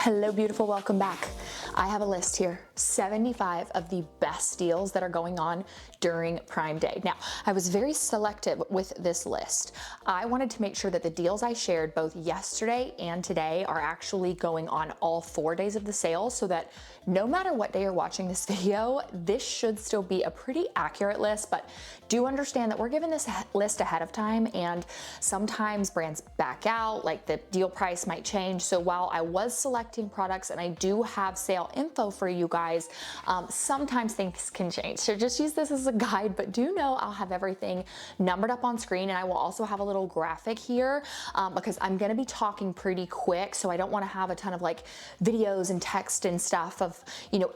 Hello, beautiful, welcome back. I have a list here, 75 of the best deals that are going on during Prime Day. Now, I was very selective with this list. I wanted to make sure that the deals I shared both yesterday and today are actually going on all 4 days of the sale, so that no matter what day you're watching this video, this should still be a pretty accurate list. But do understand that we're given this list ahead of time, and sometimes brands back out, like the deal price might change. So while I was selecting products and I do have sale info for you guys, sometimes things can change. So just use this as a guide, but do know I'll have everything numbered up on screen, and I will also have a little graphic here because I'm gonna be talking pretty quick, so I don't wanna have a ton of like videos and text and stuff of,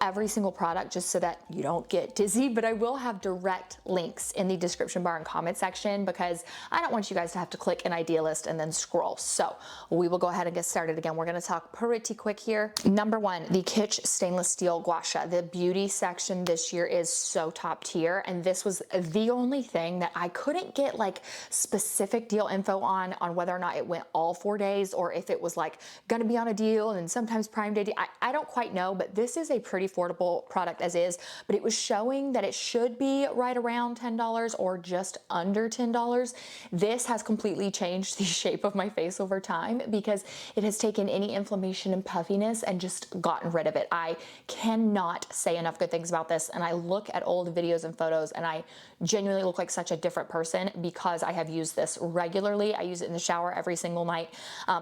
every single product, just so that you don't get dizzy. But I will have direct links in the description bar and comment section, because I don't want you guys to have to click an idea list and then scroll. So we will go ahead and get started. Again, we're gonna talk pretty quick here. Number one, the Kitsch stainless steel gua sha. The beauty section this year is so top tier, and this was the only thing that I couldn't get like specific deal info on whether or not it went all 4 days, or if it was like gonna be on a deal and sometimes Prime Day. I don't quite know, but this is a pretty affordable product as is, but it was showing that it should be right around $10 or just under $10. This has completely changed the shape of my face over time, because it has taken any inflammation and puffiness and just gotten rid of it. I cannot say enough good things about this, and I look at old videos and photos and I genuinely look like such a different person because I have used this regularly. I use it in the shower every single night.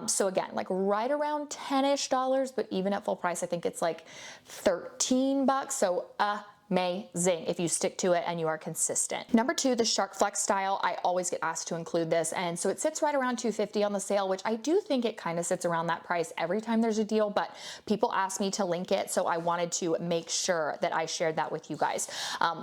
So again, like right around $10-ish, but even at full price, I think it's like 13 bucks. So amazing if you stick to it and you are consistent. Number two, the Shark Flex style. I always get asked to include this, and so it sits right around $250 on the sale, which I do think it kind of sits around that price every time there's a deal, but people ask me to link it, so I wanted to make sure that I shared that with you guys,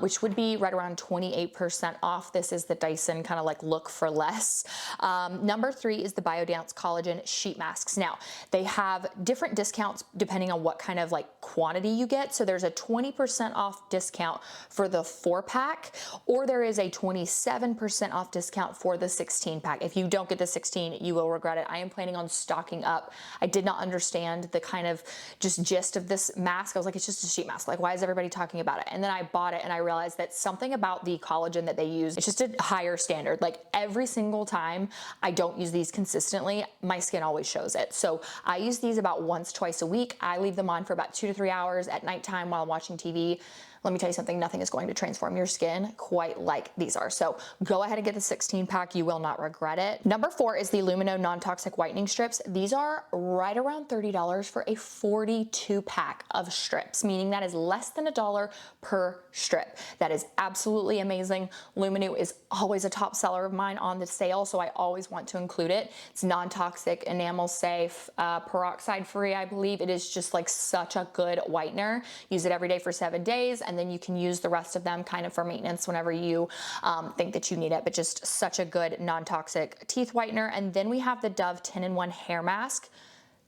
which would be right around 28% off. This is the Dyson kind of like look for less. Number three is the Biodance Collagen Sheet Masks. Now, they have different discounts depending on what kind of like quantity you get. So there's a 20% off discount for the 4-pack, or there is a 27% off discount for the 16-pack. If you don't get the 16, you will regret it. I am planning on stocking up. I did not understand the kind of just gist of this mask. I was like, it's just a sheet mask. Like, why is everybody talking about it? And then I bought it and I realized that something about the collagen that they use, it's just a higher standard. Like every single time I don't use these consistently, my skin always shows it. So I use these about once, twice a week. I leave them on for about 2 to 3 hours at nighttime while I'm watching TV. Let me tell you something, nothing is going to transform your skin quite like these are. So go ahead and get the 16-pack. You will not regret it. Number four is the Lumino non-toxic whitening strips. These are right around $30 for a 42-pack of strips, meaning that is less than $1 per strip. That is absolutely amazing. Lumino is always a top seller of mine on the sale, so I always want to include it. It's non-toxic, enamel safe, peroxide free, I believe. It is just like such a good whitener. Use it every day for 7 days, and then you can use the rest of them kind of for maintenance whenever you think that you need it. But just such a good non-toxic teeth whitener. And then we have the Dove 10-in-1 hair mask.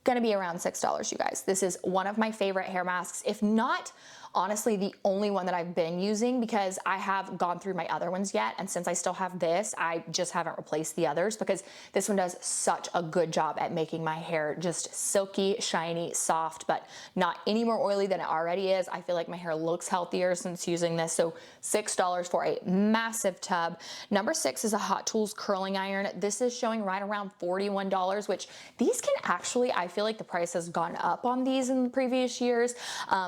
Gonna be around $6, you guys. This is one of my favorite hair masks, if not honestly the only one that I've been using, because I have gone through my other ones yet, and since I still have this, I just haven't replaced the others, because this one does such a good job at making my hair just silky, shiny, soft, but not any more oily than it already is. I feel like my hair looks healthier since using this. So $6 for a massive tub. Number six is a Hot Tools curling iron. This is showing right around $41, which these can actually, I feel like the price has gone up on these in previous years.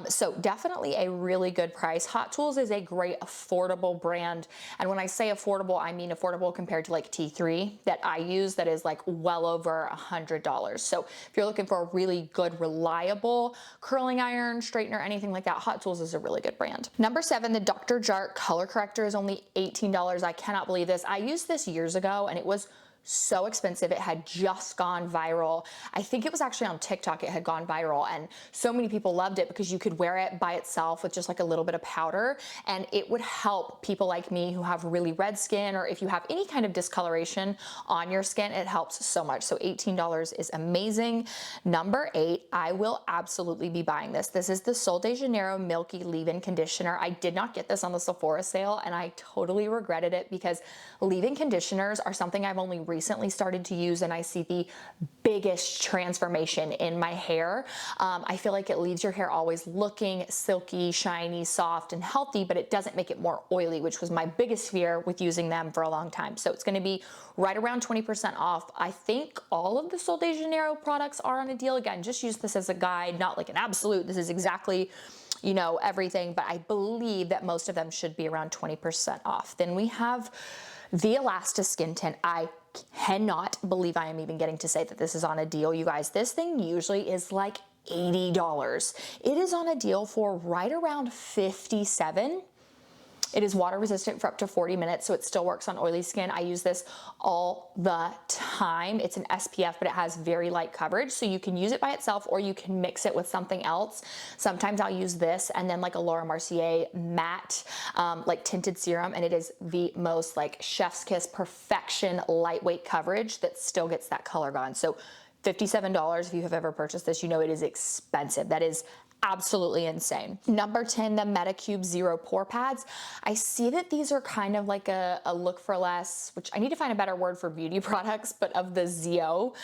So definitely a really good price. Hot Tools is a great affordable brand, and when I say affordable, I mean affordable compared to like T3 that I use, that is like well over $100. So if you're looking for a really good, reliable curling iron, straightener, anything like that, Hot Tools is a really good brand. Number seven, the Dr. Jart color corrector is only $18. I cannot believe this. I used this years ago and it was so expensive. It had just gone viral. I think it was actually on TikTok it had gone viral, and so many people loved it because you could wear it by itself with just like a little bit of powder, and it would help people like me who have really red skin, or if you have any kind of discoloration on your skin, it helps so much. So $18 is amazing. Number eight, I will absolutely be buying this. This is the Sol de Janeiro Milky Leave-In Conditioner. I did not get this on the Sephora sale, and I totally regretted it because leave-in conditioners are something I've only recently started to use, and I see the biggest transformation in my hair. I feel like it leaves your hair always looking silky, shiny, soft, and healthy, but it doesn't make it more oily, which was my biggest fear with using them for a long time. So it's going to be right around 20% off. I think all of the Sol de Janeiro products are on a deal. Again, just use this as a guide, not like an absolute. This is exactly, you know, everything, but I believe that most of them should be around 20% off. Then we have the Elasta Skin Tint. I cannot believe I am even getting to say that this is on a deal, you guys. This thing usually is like $80. It is on a deal for right around $57. It is water resistant for up to 40 minutes, so it still works on oily skin. I use this all the time. It's an SPF, but it has very light coverage, so you can use it by itself or you can mix it with something else. Sometimes I'll use this and then like a Laura Mercier matte, like tinted serum, and it is the most like chef's kiss perfection lightweight coverage that still gets that color gone. So $57, if you have ever purchased this, you know it is expensive. That is absolutely insane. Number 10, the Metacube Zero Pore Pads. I see that these are kind of like a look for less, which I need to find a better word for beauty products, but of the Zio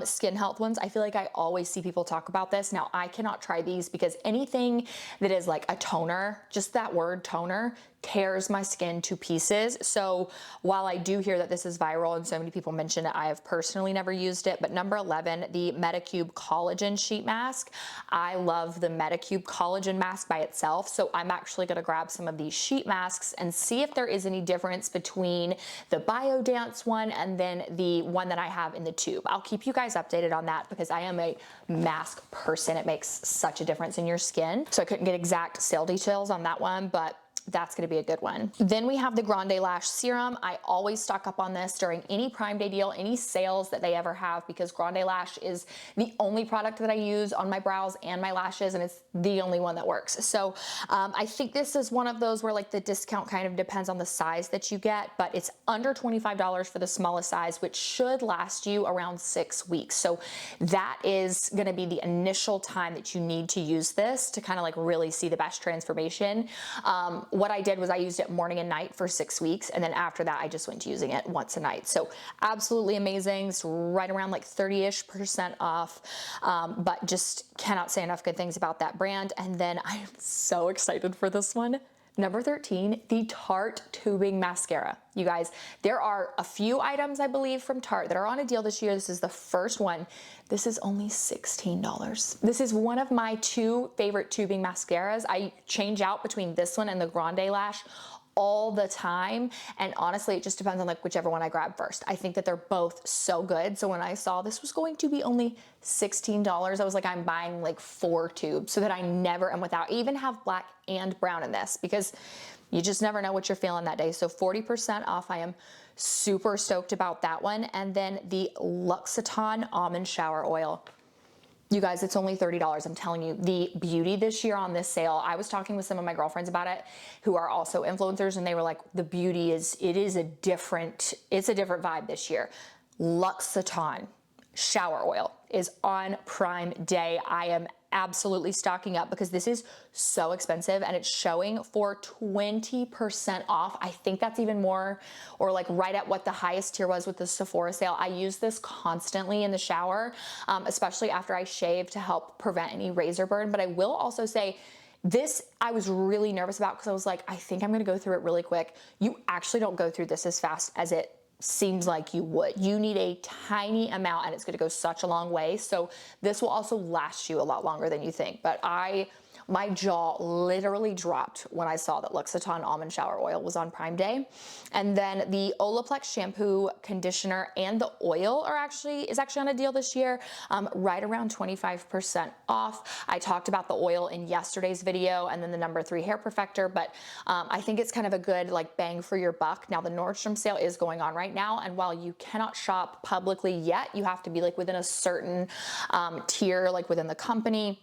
skin health ones. I feel like I always see people talk about this. Now I cannot try these because anything that is like a toner, just that word toner, tears my skin to pieces. So while I do hear that this is viral and so many people mention it, I have personally never used it. But number 11, the Metacube Collagen Sheet Mask. I love the Metacube Collagen Mask by itself. So I'm actually gonna grab some of these sheet masks and see if there is any difference between the BioDance one and then the one that I have in the tube. I'll keep you guys updated on that because I am a mask person. It makes such a difference in your skin. So I couldn't get exact sale details on that one, but that's gonna be a good one. Then we have the Grande Lash Serum. I always stock up on this during any Prime Day deal, any sales that they ever have, because Grande Lash is the only product that I use on my brows and my lashes, and it's the only one that works. So I think this is one of those where like the discount kind of depends on the size that you get, but it's under $25 for the smallest size, which should last you around 6 weeks. So that is gonna be the initial time that you need to use this to kind of like really see the best transformation. What I did was I used it morning and night for 6 weeks, and then after that I just went to using it once a night. So absolutely amazing. It's right around like 30-ish% off, but just cannot say enough good things about that brand. And then I am so excited for this one. Number 13, the Tarte Tubing Mascara. You guys, there are a few items, I believe, from Tarte that are on a deal this year. This is the first one. This is only $16. This is one of my 2 favorite tubing mascaras. I change out between this one and the Grande Lash all the time, and honestly it just depends on like whichever one I grab first. I think that they're both so good. So when I saw this was going to be only $16, I was like, I'm buying like 4 tubes so that I never am without. I even have black and brown in this because you just never know what you're feeling that day. So 40% off. I am super stoked about that one. And then the L'Occitane Almond Shower Oil. You guys, it's only $30. I'm telling you, the beauty this year on this sale, I was talking with some of my girlfriends about it who are also influencers, and they were like, the beauty is, it's a different vibe this year. L'Occitane shower oil is on Prime Day. I am absolutely stocking up because this is so expensive, and it's showing for 20% off. I think that's even more, or like right at what the highest tier was with the Sephora sale. I use this constantly in the shower, especially after I shave to help prevent any razor burn. But I will also say, this I was really nervous about because I was like, I think I'm gonna go through it really quick. You actually don't go through this as fast as it seems like you would. You need a tiny amount, and it's going to go such a long way. So this will also last you a lot longer than you think. But my jaw literally dropped when I saw that L'Occitane Almond Shower Oil was on Prime Day. And then the Olaplex shampoo, conditioner, and the oil is actually on a deal this year, right around 25% off. I talked about the oil in yesterday's video, and then the number 3 hair perfector, but I think it's kind of a good like bang for your buck. Now the Nordstrom sale is going on right now, and while you cannot shop publicly yet, you have to be like within a certain tier, like within the company.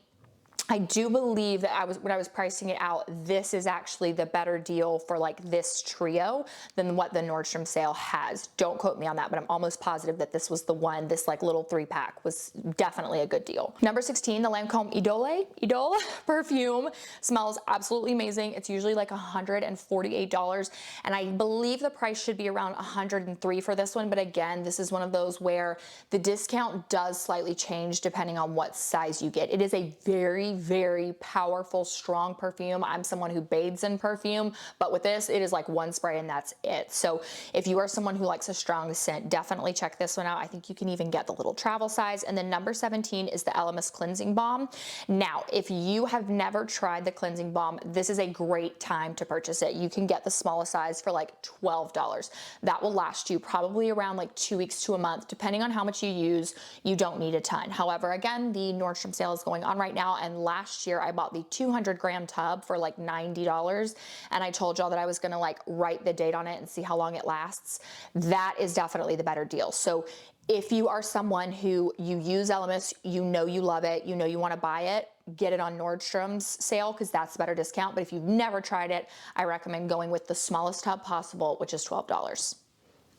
I do believe that when I was pricing it out, this is actually the better deal for like this trio than what the Nordstrom sale has. Don't quote me on that, but I'm almost positive that this was the one, this like little 3-pack was definitely a good deal. Number 16, the Lancome Idole perfume smells absolutely amazing. It's usually like $148, and I believe the price should be around $103 for this one. But again, this is one of those where the discount does slightly change depending on what size you get. It is a very, very powerful, strong perfume. I'm someone who bathes in perfume, but with this, it is like one spray and that's it. So if you are someone who likes a strong scent, definitely check this one out. I think you can even get the little travel size. And then number 17 is the Elemis Cleansing Balm. Now, if you have never tried the cleansing balm, this is a great time to purchase it. You can get the smallest size for like $12. That will last you probably around like 2 weeks to a month, depending on how much you use. You don't need a ton. However, again, the Nordstrom sale is going on right now, and last year I bought the 200-gram tub for like $90, and I told y'all that I was gonna like write the date on it and see how long it lasts. That is definitely the better deal. So if you are someone who you use Elemis, you know you love it, you know you wanna buy it, get it on Nordstrom's sale because that's the better discount. But if you've never tried it, I recommend going with the smallest tub possible, which is $12.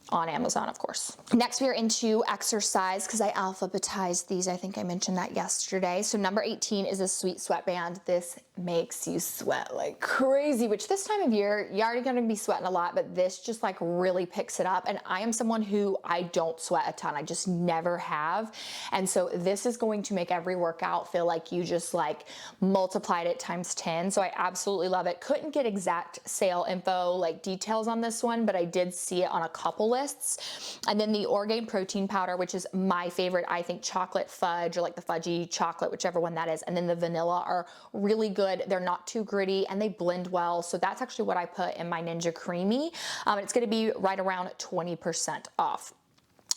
On Amazon, of course. Next, we are into exercise because I alphabetized these. I think I mentioned that yesterday. So number 18 is a sweet sweatband. This makes you sweat like crazy, which this time of year, you're already gonna be sweating a lot, but this just like really picks it up. And I am someone who I don't sweat a ton. I just never have. And so this is going to make every workout feel like you just like multiplied it times 10. So I absolutely love it. Couldn't get exact sale info, like details on this one, but I did see it on a couple lists. And then the Orgain protein powder, which is my favorite, I think chocolate fudge or like the fudgy chocolate, whichever one that is. And then the vanilla are really good. They're not too gritty and they blend well. So that's actually what I put in my Ninja Creamy. It's going to be right around 20% off.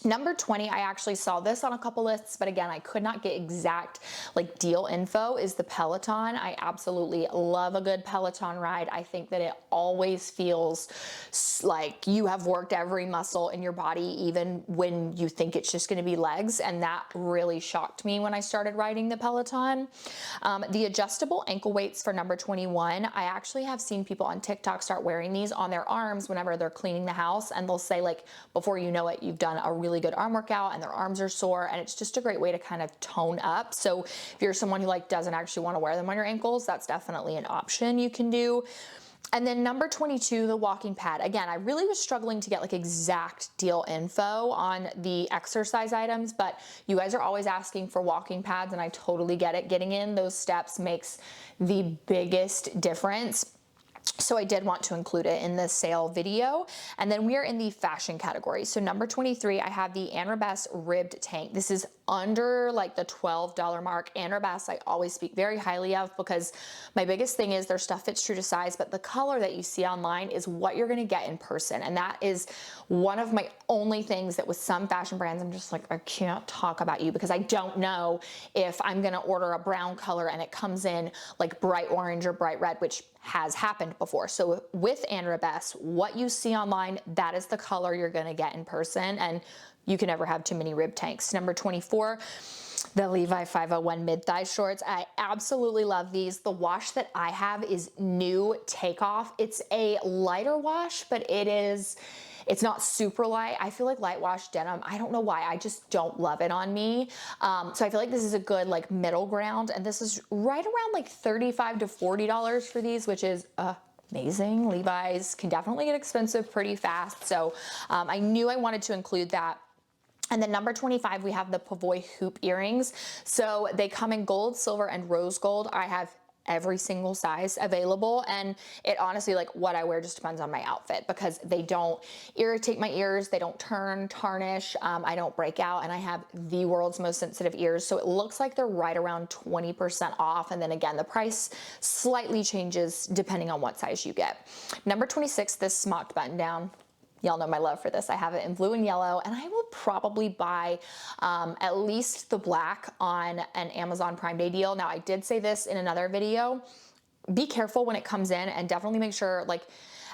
Number 20, I actually saw this on a couple lists, but again, I could not get exact like deal info, is the Peloton. I absolutely love a good Peloton ride. I think that it always feels like you have worked every muscle in your body, even when you think it's just gonna be legs. And that really shocked me when I started riding the Peloton. The adjustable ankle weights for number 21, I actually have seen people on TikTok start wearing these on their arms whenever they're cleaning the house, and they'll say like, before you know it, you've done a really good arm workout and their arms are sore, and it's just a great way to kind of tone up. So if you're someone who like doesn't actually want to wear them on your ankles, that's definitely an option you can do. And then number 22, the walking pad. Again, I really was struggling to get like exact deal info on the exercise items, but you guys are always asking for walking pads, and I totally get it. Getting in those steps makes the biggest difference. So I did want to include it in this sale video. And then we are in the fashion category. So number 23, I have the Anrabes ribbed tank. This is under like the $12 mark. Anrabes I always speak very highly of because my biggest thing is their stuff fits true to size, but the color that you see online is what you're gonna get in person. And that is one of my only things that with some fashion brands, I'm just like, I can't talk about you because I don't know if I'm gonna order a brown color and it comes in like bright orange or bright red, which has happened before. So with Anrabes, what you see online, that is the color you're gonna get in person, and you can never have too many rib tanks. Number 24, the Levi 501 mid-thigh shorts. I absolutely love these. The wash that I have is new Takeoff. It's a lighter wash, but it's not super light. I feel like light wash denim, I don't know why, I just don't love it on me. So I feel like this is a good like middle ground, and this is right around like $35 to $40 for these, which is amazing. Levi's can definitely get expensive pretty fast. So I knew I wanted to include that. And then number 25, we have the Pavoy hoop earrings. So they come in gold, silver, and rose gold. I have every single size available, and it honestly, like what I wear just depends on my outfit because they don't irritate my ears, they don't turn, tarnish, I don't break out, and I have the world's most sensitive ears. So it looks like they're right around 20% off. And then again, the price slightly changes depending on what size you get. Number 26, this smocked button down. Y'all know my love for this. I have it in blue and yellow, and I will probably buy at least the black on an Amazon Prime Day deal. Now, I did say this in another video. Be careful when it comes in, and definitely make sure, like,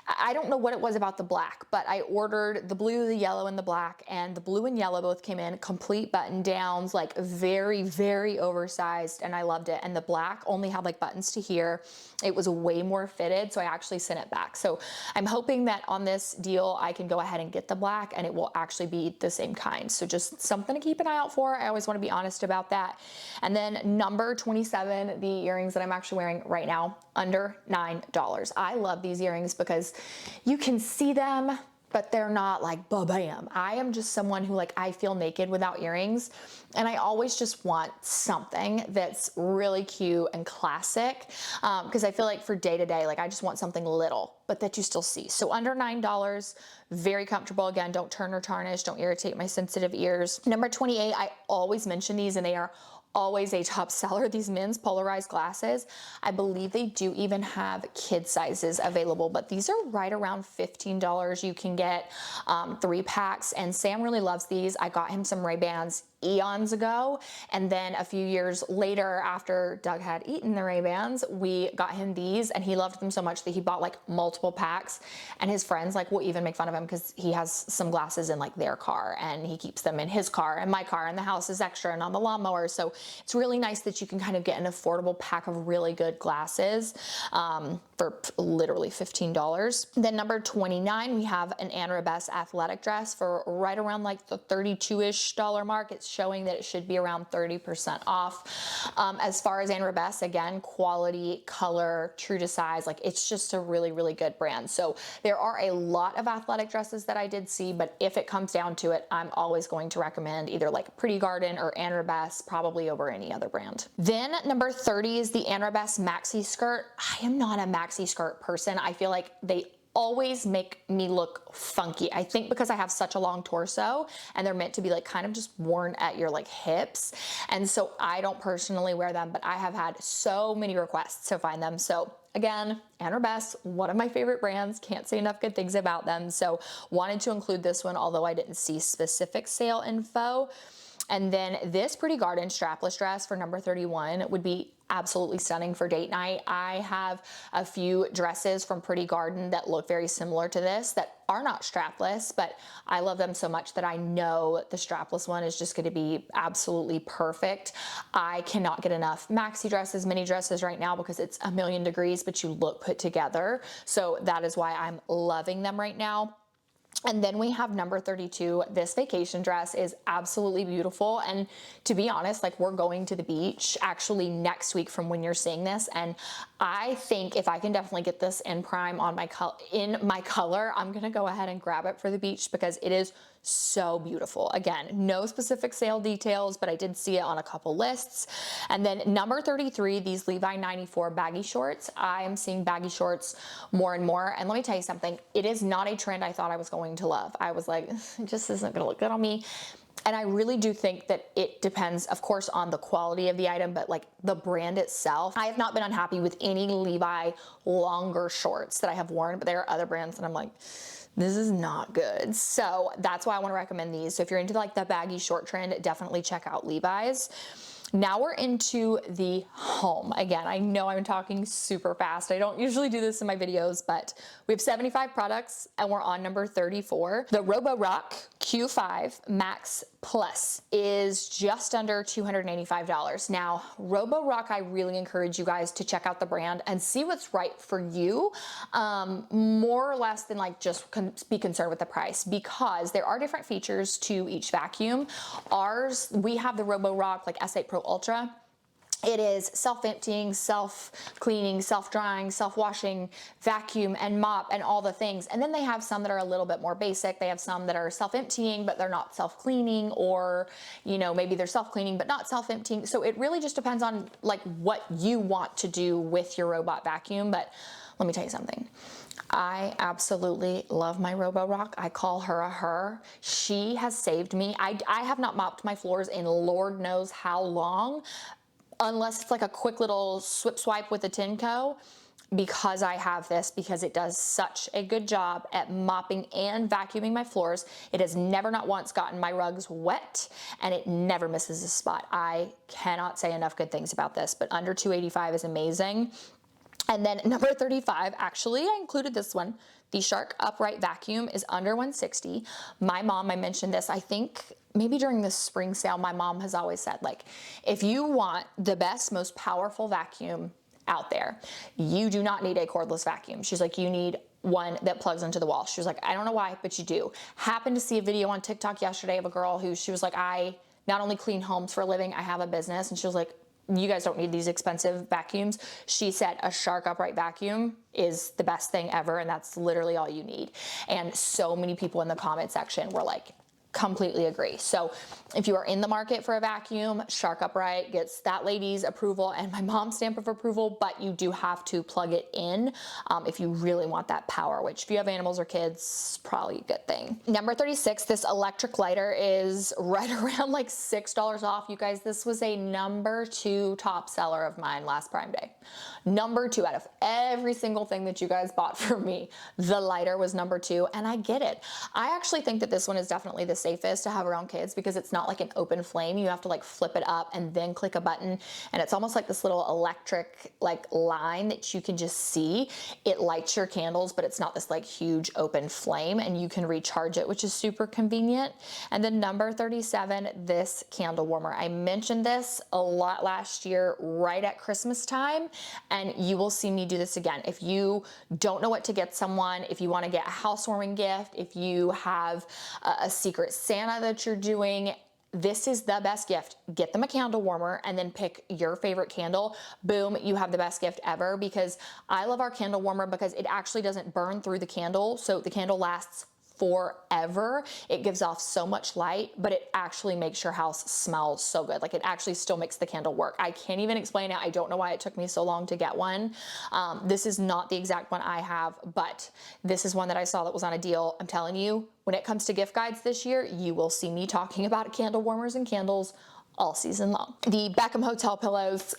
I don't know what it was about the black, but I ordered the blue, the yellow, and the black, and the blue and yellow both came in complete button downs, like very, very oversized, and I loved it. And the black only had like buttons to here. It was way more fitted, so I actually sent it back. So I'm hoping that on this deal, I can go ahead and get the black and it will actually be the same kind. So just something to keep an eye out for. I always want to be honest about that. And then number 27, the earrings that I'm actually wearing right now, under $9. I love these earrings because you can see them, but they're not like ba-bam. I am just someone who, like, I feel naked without earrings, and I always just want something that's really cute and classic, because I feel like for day to day, like, I just want something little, but that you still see. So under $9, very comfortable. Again, don't turn or tarnish, don't irritate my sensitive ears. Number 28, I always mention these, and they are always a top seller, these men's polarized glasses. I believe they do even have kid sizes available, but these are right around $15. You can get 3 packs, and Sam really loves these. I got him some Ray-Bans eons ago, and then a few years later, after Doug had eaten the Ray-Bans, we got him these, and he loved them so much that he bought like multiple packs, and his friends like will even make fun of him because he has some glasses in like their car, and he keeps them in his car and my car, and the house is extra and on the lawnmower. So it's really nice that you can kind of get an affordable pack of really good glasses for literally $15. Then number 29, we have an Ann Rebess athletic dress for right around like the $32-ish mark. It's showing that it should be around 30% off. As far as Ann Rebess, again, quality, color, true to size, like it's just a really, really good brand. So there are a lot of athletic dresses that I did see, but if it comes down to it, I'm always going to recommend either like Pretty Garden or Ann Rebess, probably over any other brand. Then number 30 is the Ann Rebess maxi skirt. I am not a maxi skirt person. I feel like they always make me look funky. I think because I have such a long torso, and they're meant to be like kind of just worn at your like hips. And so I don't personally wear them, but I have had so many requests to find them. So again, Ann Rebess, one of my favorite brands, can't say enough good things about them. So wanted to include this one, although I didn't see specific sale info. And then this Pretty Garden strapless dress for number 31 would be absolutely stunning for date night. I have a few dresses from Pretty Garden that look very similar to this that are not strapless, but I love them so much that I know the strapless one is just going to be absolutely perfect. I cannot get enough maxi dresses, mini dresses right now because it's a million degrees, but you look put together. So that is why I'm loving them right now. And then we have number 32. This vacation dress is absolutely beautiful. And to be honest, like we're going to the beach actually next week from when you're seeing this. And I think if I can definitely get this in prime on my color, I'm going to go ahead and grab it for the beach because it is so beautiful. Again, no specific sale details, but I did see it on a couple lists. And then number 33, these Levi 94 baggy shorts. I am seeing baggy shorts more and more. And let me tell you something, it is not a trend I thought I was going to love. I was like, it just isn't gonna look good on me. And I really do think that it depends, of course, on the quality of the item, but like the brand itself. I have not been unhappy with any Levi longer shorts that I have worn, but there are other brands that I'm like, this is not good. So that's why I want to recommend these. So if you're into like the baggy short trend, definitely check out Levi's. Now we're into the home. Again, I know I'm talking super fast. I don't usually do this in my videos, but we have 75 products and we're on number 34. The Roborock Q5 Max Plus is just under $285. Now, Roborock, I really encourage you guys to check out the brand and see what's right for you, more or less than like just be concerned with the price, because there are different features to each vacuum. Ours, we have the Roborock like S8 Pro Ultra. It is self-emptying, self-cleaning, self-drying, self-washing, vacuum and mop and all the things. And then they have some that are a little bit more basic. They have some that are self-emptying, but they're not self-cleaning, or, you know, maybe they're self-cleaning, but not self-emptying. So it really just depends on like what you want to do with your robot vacuum. But let me tell you something. I absolutely love my Roborock. I call her a her. She has saved me. I have not mopped my floors in Lord knows how long, unless it's like a quick little swipe with a Tinco, because I have this, because it does such a good job at mopping and vacuuming my floors. It has never, not once, gotten my rugs wet, and it never misses a spot. I cannot say enough good things about this, but under $285 is amazing. And then number 35, actually, I included this one. The Shark Upright Vacuum is under 160. My mom, I mentioned this, I think maybe during the spring sale, my mom has always said, like, if you want the best, most powerful vacuum out there, you do not need a cordless vacuum. She's like, you need one that plugs into the wall. She was like, I don't know why, but you do. Happened to see a video on TikTok yesterday of a girl who, she was like, I not only clean homes for a living, I have a business. And she was like, you guys don't need these expensive vacuums. She said a Shark Upright Vacuum is the best thing ever, and that's literally all you need. And so many people in the comment section were like, completely agree. So if you are in the market for a vacuum, Shark Upright gets that lady's approval and my mom's stamp of approval, but you do have to plug it in if you really want that power, which if you have animals or kids, probably a good thing. Number 36, this electric lighter is right around like $6 off. You guys, this was a number 2 top seller of mine last Prime Day. Number 2 out of every single thing that you guys bought from me, the lighter was number 2, and I get it. I actually think that this one is definitely the safest to have around kids because it's not like an open flame. You have to like flip it up and then click a button, and it's almost like this little electric like line that you can just see. It lights your candles, but it's not this like huge open flame, and you can recharge it, which is super convenient. And then number 37, this candle warmer. I mentioned this a lot last year right at Christmas time, and you will see me do this again. If you don't know what to get someone, if you want to get a housewarming gift, if you have a secret Santa that you're doing, this is the best gift. Get them a candle warmer and then pick your favorite candle. Boom, you have the best gift ever, because I love our candle warmer because it actually doesn't burn through the candle, so the candle lasts forever. It gives off so much light, but it actually makes your house smell so good. Like, it actually still makes the candle work. I can't even explain it. I don't know why it took me so long to get one. This is not the exact one I have, but this is one that I saw that was on a deal. I'm telling you, when it comes to gift guides this year, you will see me talking about candle warmers and candles all season long. The Beckham Hotel pillows,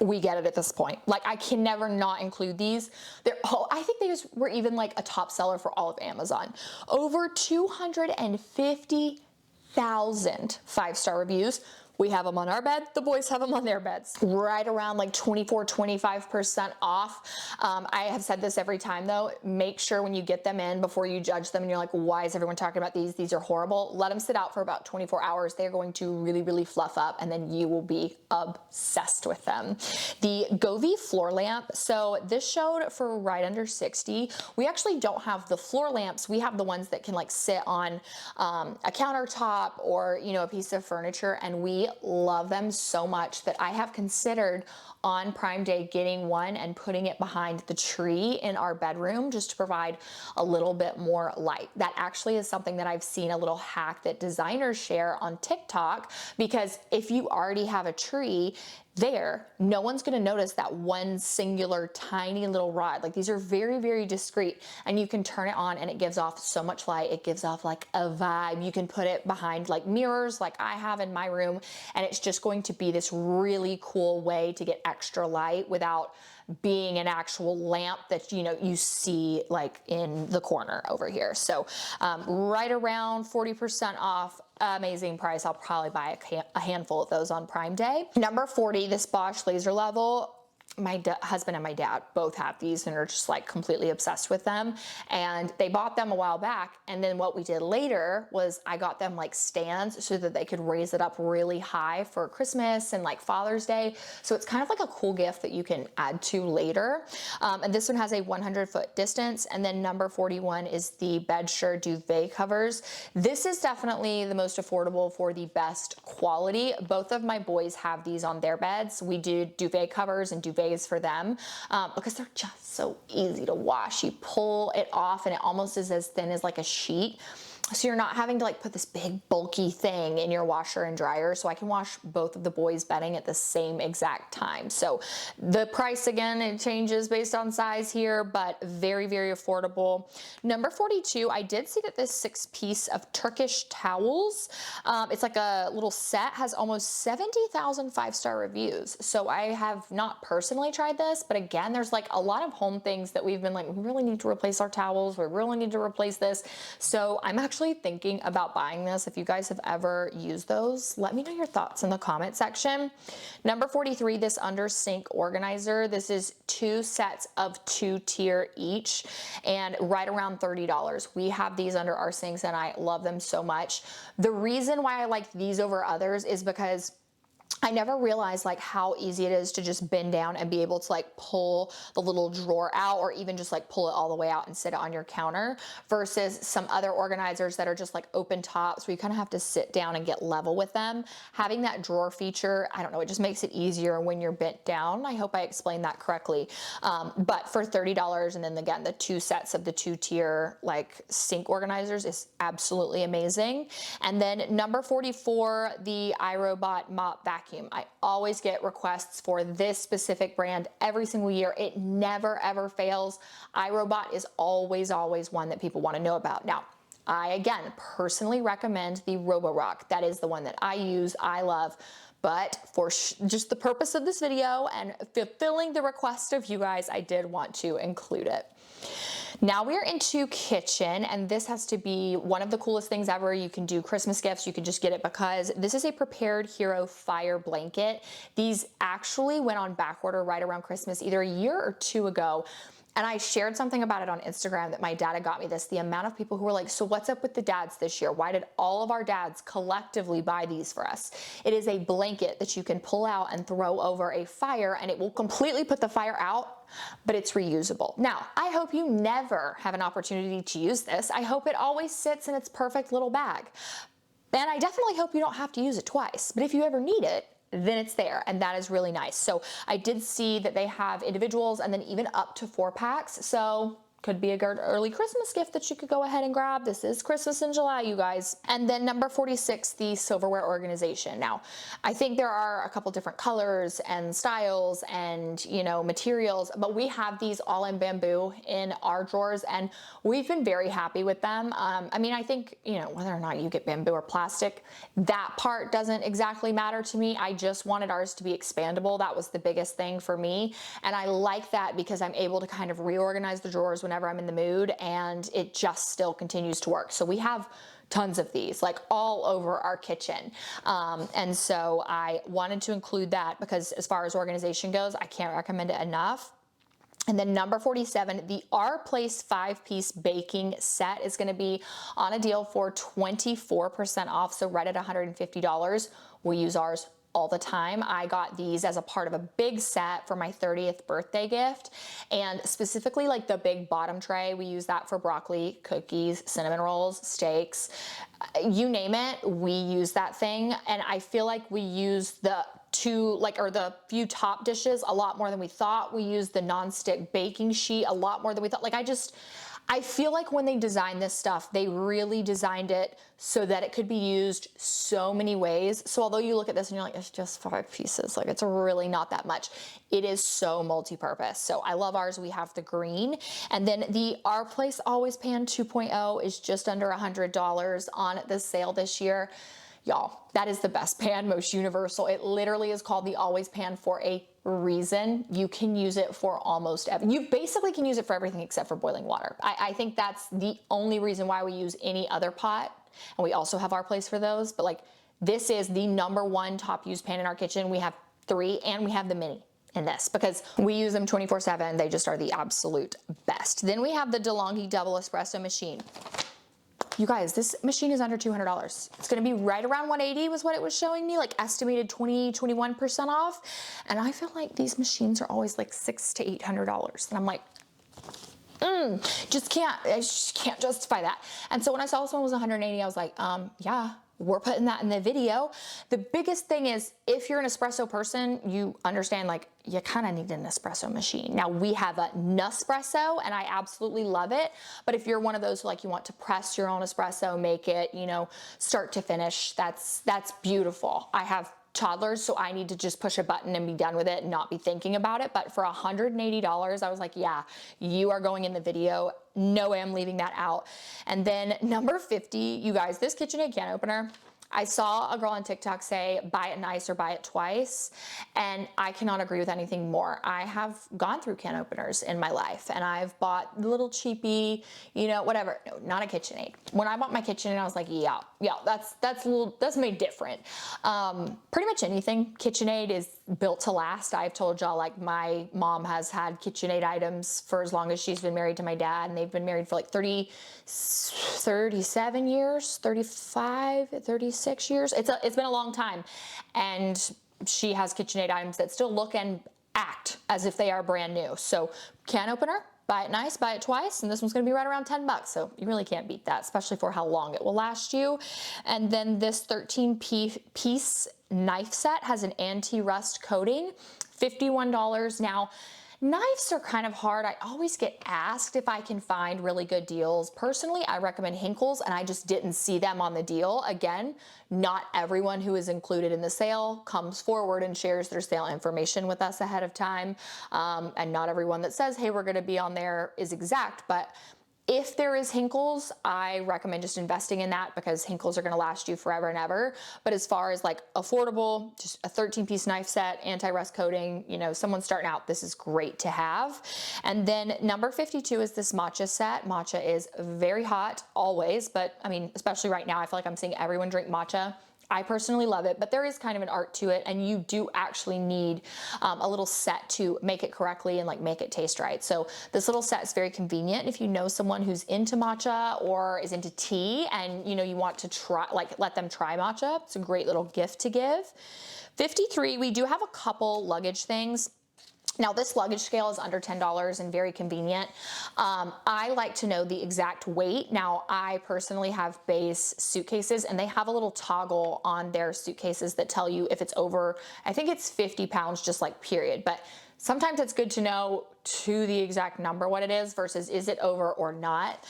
we get it at this point. Like, I can never not include these. I think they just were even like a top seller for all of Amazon. Over 250,000 5-star reviews. We have them on our bed. The boys have them on their beds. Right around like 24, 25% off. I have said this every time though, make sure when you get them in before you judge them and you're like, why is everyone talking about these? These are horrible. Let them sit out for about 24 hours. They're going to really, really fluff up, and then you will be obsessed with them. The Govee floor lamp. So this showed for right under 60. We actually don't have the floor lamps. We have the ones that can like sit on a countertop or, you know, a piece of furniture, and we love them so much that I have considered on Prime Day getting one and putting it behind the tree in our bedroom just to provide a little bit more light. That actually is something that I've seen a little hack that designers share on TikTok, because if you already have a tree there, no one's going to notice that one singular tiny little rod. Like, these are very, very discreet, and you can turn it on and it gives off so much light. It gives off like a vibe. You can put it behind like mirrors like I have in my room, and it's just going to be this really cool way to get extra light without being an actual lamp that, you know, you see like in the corner over here. So right around 40% off. Amazing price. I'll probably buy a handful of those on Prime Day. Number 40, this Bosch laser level. My husband and my dad both have these and are just like completely obsessed with them, and they bought them a while back, and then what we did later was I got them like stands so that they could raise it up really high for Christmas and like Father's Day. So it's kind of like a cool gift that you can add to later. And this one has a 100-foot distance. And then number 41 is the Bedsure duvet covers. This is definitely the most affordable for the best quality. Both of my boys have these on their beds. We do duvet covers and duvets for them because they're just so easy to wash. You pull it off and it almost is as thin as like a sheet. So you're not having to like put this big bulky thing in your washer and dryer. So I can wash both of the boys' bedding at the same exact time. So the price, again, it changes based on size here, but very, very affordable. Number 42, I did see that this 6-piece of Turkish towels, it's like a little set, has almost 70,000 5-star reviews. So I have not personally tried this, but again, there's like a lot of home things that we've been like, we really need to replace our towels. We really need to replace this. So I'm actually actually thinking about buying this. If you guys have ever used those, let me know your thoughts in the comment section. Number 43, this under sink organizer. This is 2 sets of 2-tier each and right around $30. We have these under our sinks and I love them so much. The reason why I like these over others is because I never realized like how easy it is to just bend down and be able to like pull the little drawer out, or even just like pull it all the way out and sit it on your counter, versus some other organizers that are just like open tops where you kind of have to sit down and get level with them. Having that drawer feature, I don't know, it just makes it easier when you're bent down. I hope I explained that correctly. But for $30, and then again, the 2 sets of the 2-tier like sink organizers is absolutely amazing. And then number 44, the iRobot mop vacuum. I always get requests for this specific brand every single year. It never ever fails. iRobot is always one that people want to know about. Now, I again personally recommend the Roborock. That is the one that I use, I love. But for just the purpose of this video and fulfilling the request of you guys, I did want to include it. Now we are into kitchen, and this has to be one of the coolest things ever. You can do Christmas gifts. You can just get it because this is a Prepared Hero fire blanket. These actually went on back order right around Christmas, either a year or 2 ago. And I shared something about it on Instagram that my dad had got me this. The amount of people who were like, so what's up with the dads this year? Why did all of our dads collectively buy these for us? It is a blanket that you can pull out and throw over a fire, and it will completely put the fire out, but it's reusable. Now, I hope you never have an opportunity to use this. I hope it always sits in its perfect little bag. And I definitely hope you don't have to use it twice. But if you ever need it, then it's there, and that is really nice. So I did see that they have individuals and then even up to 4 packs. So could be a good early Christmas gift that you could go ahead and grab. This is Christmas in July, you guys. And then number 46, the silverware organization. Now, I think there are a couple different colors and styles and, you know, materials, but we have these all in bamboo in our drawers, and we've been very happy with them. I mean, I think, you know, whether or not you get bamboo or plastic, that part doesn't exactly matter to me. I just wanted ours to be expandable. That was the biggest thing for me. And I like that because I'm able to kind of reorganize the drawers whenever I'm in the mood, and it just still continues to work. So we have tons of these like all over our kitchen. And so I wanted to include that because as far as organization goes, I can't recommend it enough. And then number 47, the Our Place 5-piece baking set is going to be on a deal for 24% off. So right at $150. We use ours all the time. I got these as a part of a big set for my 30th birthday gift, and specifically like the big bottom tray. We use that for broccoli, cookies, cinnamon rolls, steaks, you name it, we use that thing. And I feel like we use the few top dishes a lot more than we thought. We use the nonstick baking sheet a lot more than we thought. Like I feel like when they designed this stuff, they really designed it so that it could be used so many ways. So although you look at this and you're like, it's just 5 pieces, like it's really not that much. It is so multi-purpose. So I love ours. We have the green. And then the Our Place Always Pan 2.0 is just under $100 on the sale this year. Y'all, that is the best pan, most universal. It literally is called the Always Pan for a reason. You can use it for almost everything. You basically can use it for everything except for boiling water. I think that's the only reason why we use any other pot. And we also have Our Place for those. But like, this is the #1 top used pan in our kitchen. We have 3, and we have the mini in this because we use them 24/7. They just are the absolute best. Then we have the DeLonghi double espresso machine. You guys, this machine is under $200. It's gonna be right around $180 was what it was showing me, like estimated 21% off. And I feel like these machines are always like $600 to $800. And I'm like, I just can't justify that. And so when I saw this one was $180, I was like, yeah, we're putting that in the video. The biggest thing is if you're an espresso person, you understand like you kind of need an espresso machine. Now we have a Nespresso and I absolutely love it. But if you're one of those who like you want to press your own espresso, make it, you know, start to finish, that's beautiful. I have toddlers, so I need to just push a button and be done with it and not be thinking about it. But for $180, I was like, yeah, you are going in the video. No way I'm leaving that out. And then number 50, you guys, this KitchenAid can opener, I saw a girl on TikTok say, buy it nice or buy it twice. And I cannot agree with anything more. I have gone through can openers in my life, and I've bought little cheapy, you know, whatever. No, not a KitchenAid. When I bought my KitchenAid, I was like, yeah, that's made different. Pretty much anything KitchenAid is built to last. I've told y'all, like, my mom has had KitchenAid items for as long as she's been married to my dad, and they've been married for like 37 years, 35, 36 years. It's been a long time. And she has KitchenAid items that still look and act as if they are brand new. So can opener, buy it nice, buy it twice, and this one's gonna be right around 10 bucks. So you really can't beat that, especially for how long it will last you. And then this 13-piece knife set has an anti-rust coating, $51. Now, knives are kind of hard. I always get asked if I can find really good deals. Personally, I recommend Hinkle's, and I just didn't see them on the deal. Again, not everyone who is included in the sale comes forward and shares their sale information with us ahead of time. And not everyone that says, hey, we're gonna be on there is exact, but if there is Hinkle's, I recommend just investing in that, because Hinkle's are gonna last you forever and ever. But as far as like affordable, just a 13-piece knife set, anti-rust coating, you know, someone starting out, this is great to have. And then number 52 is this matcha set. Matcha is very hot always, but I mean, especially right now, I feel like I'm seeing everyone drink matcha. I personally love it, but there is kind of an art to it, and you do actually need a little set to make it correctly and like make it taste right. So this little set is very convenient if you know someone who's into matcha or is into tea, and you know you want to try, like, let them try matcha. It's a great little gift to give. 53, we do have a couple luggage things. Now, this luggage scale is under $10 and very convenient. I like to know the exact weight. Now, I personally have base suitcases, and they have a little toggle on their suitcases that tell you if it's over, I think it's 50 pounds, just like period. But sometimes it's good to know to the exact number what it is versus is it over or not.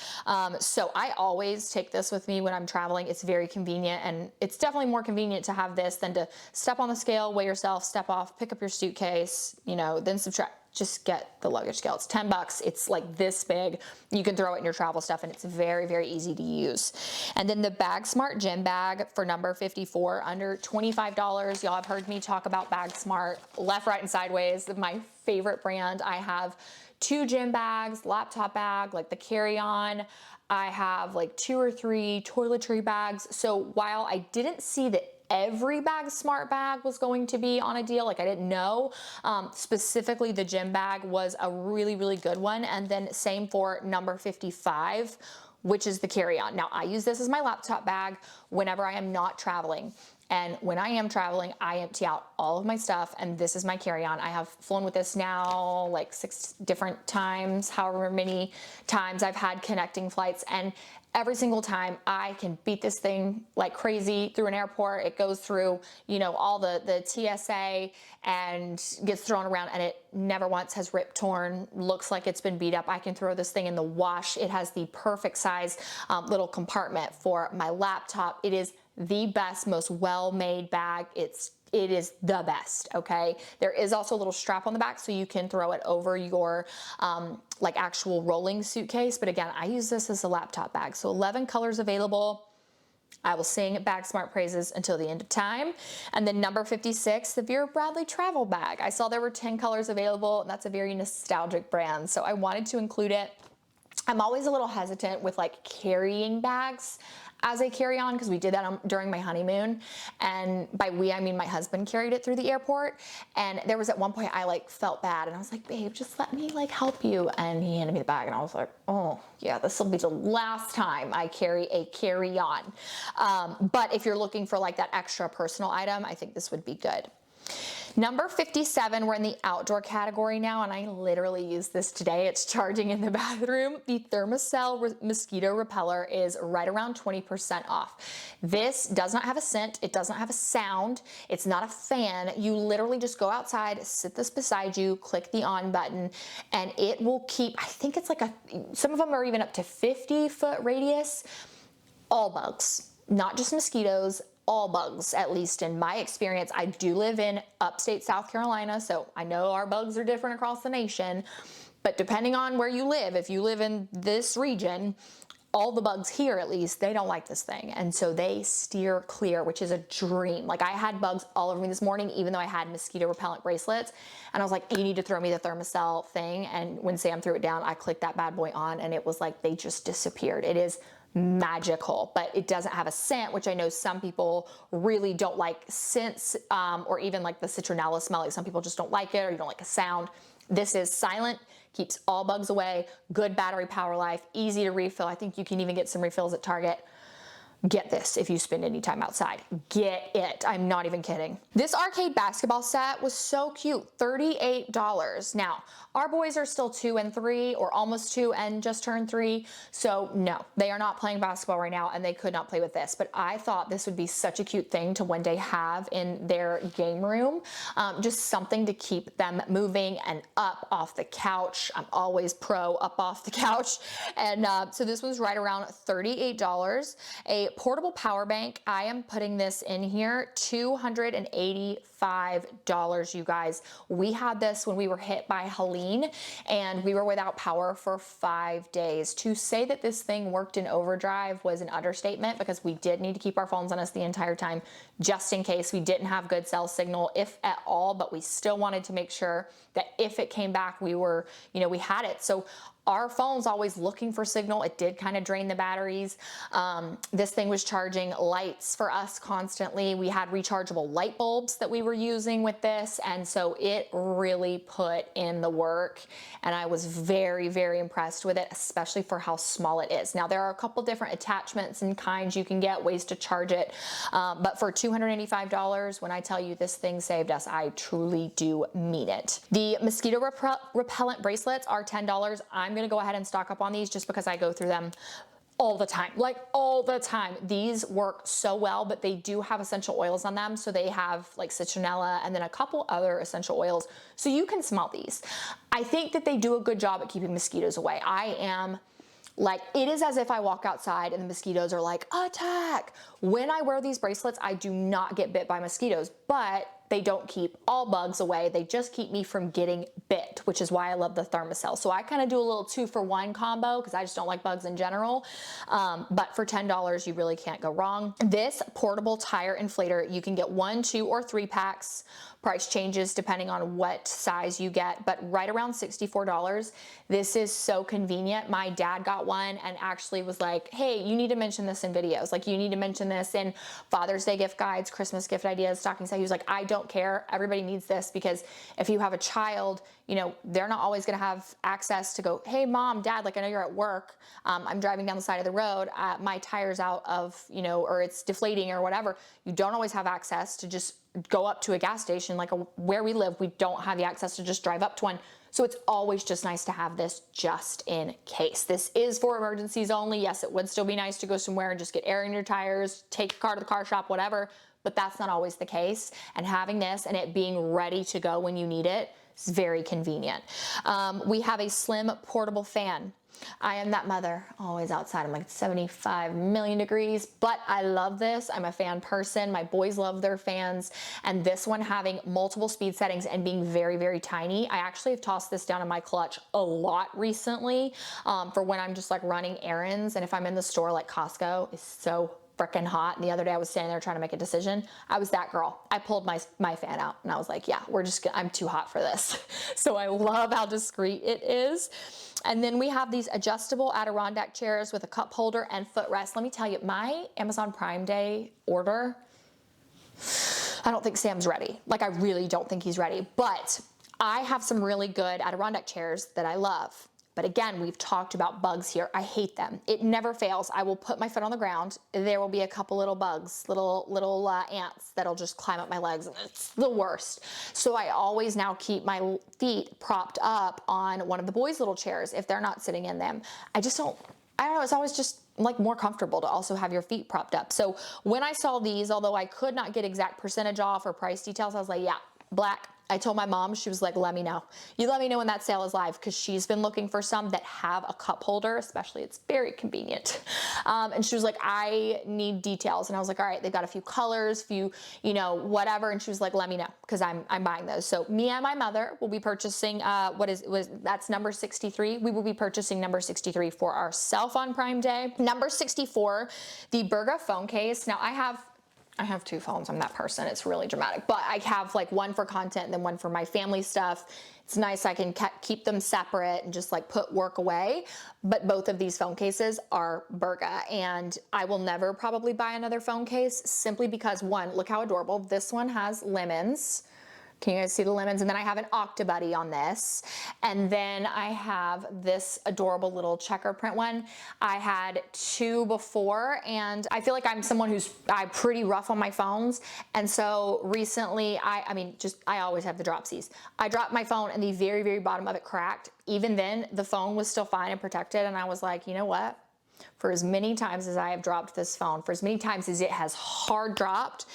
So I always take this with me when I'm traveling. It's very convenient, and it's definitely more convenient to have this than to step on the scale, weigh yourself, step off, pick up your suitcase, you know, then subtract. Just get the luggage scale. It's 10 bucks. It's like this big. You can throw it in your travel stuff, and it's very, very easy to use. And then the Bag Smart gym bag for number 54, under $25. Y'all have heard me talk about Bag Smart left, right, and sideways. My favorite brand. I have 2 gym bags, laptop bag, like the carry-on. I have like 2 or 3 toiletry bags. So while I didn't see that every Bag Smart bag was going to be on a deal, like I didn't know, specifically the gym bag was a really, really good one. And then same for number 55, which is the carry-on. Now, I use this as my laptop bag whenever I am not traveling. And when I am traveling, I empty out all of my stuff, and this is my carry-on. I have flown with this now like 6 different times, however many times I've had connecting flights, and every single time I can beat this thing like crazy through an airport. It goes through, you know, all the TSA and gets thrown around, and it never once has ripped, torn, looks like it's been beat up. I can throw this thing in the wash. It has the perfect size little compartment for my laptop. It is the best, most well-made bag. It is the best, okay? There is also a little strap on the back so you can throw it over your like actual rolling suitcase. But again, I use this as a laptop bag. So 11 colors available. I will sing Bag Smart praises until the end of time. And then number 56, the Vera Bradley travel bag. I saw there were 10 colors available, and that's a very nostalgic brand. So I wanted to include it. I'm always a little hesitant with like carrying bags as a carry-on, because we did that during my honeymoon, and by we I mean my husband carried it through the airport. And there was at one point I like felt bad, and I was like, babe, just let me like help you. And he handed me the bag, and I was like, oh yeah, this will be the last time I carry a carry-on. But if you're looking for like that extra personal item, I think this would be good. Number 57, we're in the outdoor category now, and I literally used this today. It's charging in the bathroom. The Thermacell mosquito repeller is right around 20% off. This does not have a scent. It does not have a sound. It's not a fan. You literally just go outside, sit this beside you, click the on button, and it will keep, I think it's like some of them are even up to 50-foot radius, all bugs, not just mosquitoes, all bugs, at least in my experience. I do live in upstate South Carolina, so I know our bugs are different across the nation, but depending on where you live, if you live in this region, all the bugs here, at least, they don't like this thing. And so they steer clear, which is a dream. Like I had bugs all over me this morning, even though I had mosquito repellent bracelets. And I was like, you need to throw me the Thermacell thing. And when Sam threw it down, I clicked that bad boy on and it was like, they just disappeared. It is magical, but it doesn't have a scent, which I know some people really don't like scents, or even like the citronella smell. Like some people just don't like it, or you don't like a sound. This is silent, keeps all bugs away, good battery power life, easy to refill. I think you can even get some refills at Target. Get this if you spend any time outside. Get it. I'm not even kidding. This arcade basketball set was so cute. $38. Now, our boys are still 2 and 3, or almost 2 and just turned 3. So no, they are not playing basketball right now and they could not play with this. But I thought this would be such a cute thing to one day have in their game room. Just something to keep them moving and up off the couch. I'm always pro up off the couch. And so this was right around $38. A portable power bank, I am putting this in here, $285, you guys. We had this when we were hit by Helene and we were without power for 5 days. To say that this thing worked in overdrive was an understatement, because we did need to keep our phones on us the entire time, just in case we didn't have good cell signal, if at all, but we still wanted to make sure that if it came back, we were, we had it. So our phone's always looking for signal. It did kind of drain the batteries. This thing was charging lights for us constantly. We had rechargeable light bulbs that we were using with this. And so it really put in the work. And I was very, very impressed with it, especially for how small it is. Now, there are a couple different attachments and kinds you can get, ways to charge it. But for $285, when I tell you this thing saved us, I truly do mean it. The mosquito repellent bracelets are $10. I'm going to go ahead and stock up on these just because I go through them all the time, like all the time. These work so well, but they do have essential oils on them. So they have like citronella and then a couple other essential oils. So you can smell these. I think that they do a good job at keeping mosquitoes away. I am like, it is as if I walk outside and the mosquitoes are like, attack. When I wear these bracelets, I do not get bit by mosquitoes, but they don't keep all bugs away. They just keep me from getting bit, which is why I love the Thermacell. So I kind of do a little 2-for-1 combo because I just don't like bugs in general. But for $10, you really can't go wrong. This portable tire inflator, you can get 1, 2, or 3 packs. Price changes depending on what size you get, but right around $64. This is so convenient. My dad got one and actually was like, hey, you need to mention this in videos. Like, you need to mention this in Father's Day gift guides, Christmas gift ideas, stocking stuff. He was like, I don't care. Everybody needs this, because if you have a child, they're not always going to have access to go, hey, mom, dad, like, I know you're at work. I'm driving down the side of the road. My tire's out of, or it's deflating or whatever. You don't always have access to just go up to a gas station. Like where we live, we don't have the access to just drive up to one. So it's always just nice to have this just in case. This is for emergencies only. Yes, it would still be nice to go somewhere and just get air in your tires, take your car to the car shop, whatever, but that's not always the case. And having this and it being ready to go when you need it is very convenient. We have a slim portable fan. I am that mother, always outside. I'm like 75 million degrees, but I love this. I'm a fan person. My boys love their fans. And this one having multiple speed settings and being very, very tiny. I actually have tossed this down in my clutch a lot recently for when I'm just like running errands. And if I'm in the store, like Costco is so freaking hot. And the other day I was standing there trying to make a decision. I was that girl. I pulled my fan out and I was like, yeah, I'm too hot for this. So I love how discreet it is. And then we have these adjustable Adirondack chairs with a cup holder and footrest. Let me tell you, my Amazon Prime Day order, I don't think Sam's ready. Like, I really don't think he's ready, but I have some really good Adirondack chairs that I love. But again, we've talked about bugs here. I hate them. It never fails. I will put my foot on the ground. There will be a couple little bugs, little ants that'll just climb up my legs. And it's the worst. So I always now keep my feet propped up on one of the boys' little chairs if they're not sitting in them. I don't know. It's always just like more comfortable to also have your feet propped up. So when I saw these, although I could not get exact percentage off or price details, I was like, yeah, black. I told my mom, she was like, let me know. You let me know when that sale is live, because she's been looking for some that have a cup holder, especially. It's very convenient. And she was like, I need details. And I was like, all right, they've got a few colors, you know, whatever. And she was like, let me know, because I'm buying those. So me and my mother will be purchasing, that's number 63. We will be purchasing number 63 for ourselves on Prime Day. Number 64, the Berga phone case. Now I have two phones. I'm that person. It's really dramatic, but I have like one for content and then one for my family stuff. It's nice. I can keep them separate and just like put work away. But both of these phone cases are Berga, and I will never probably buy another phone case, simply because, one, look how adorable. This one has lemons. Can you guys see the lemons? And then I have an Octobuddy on this. And then I have this adorable little checker print one. I had two before, and I feel like I'm someone I'm pretty rough on my phones. And so recently, I always have the dropsies. I dropped my phone and the very, very bottom of it cracked. Even then, the phone was still fine and protected. And I was like, you know what? For as many times as I have dropped this phone, for as many times as it has hard dropped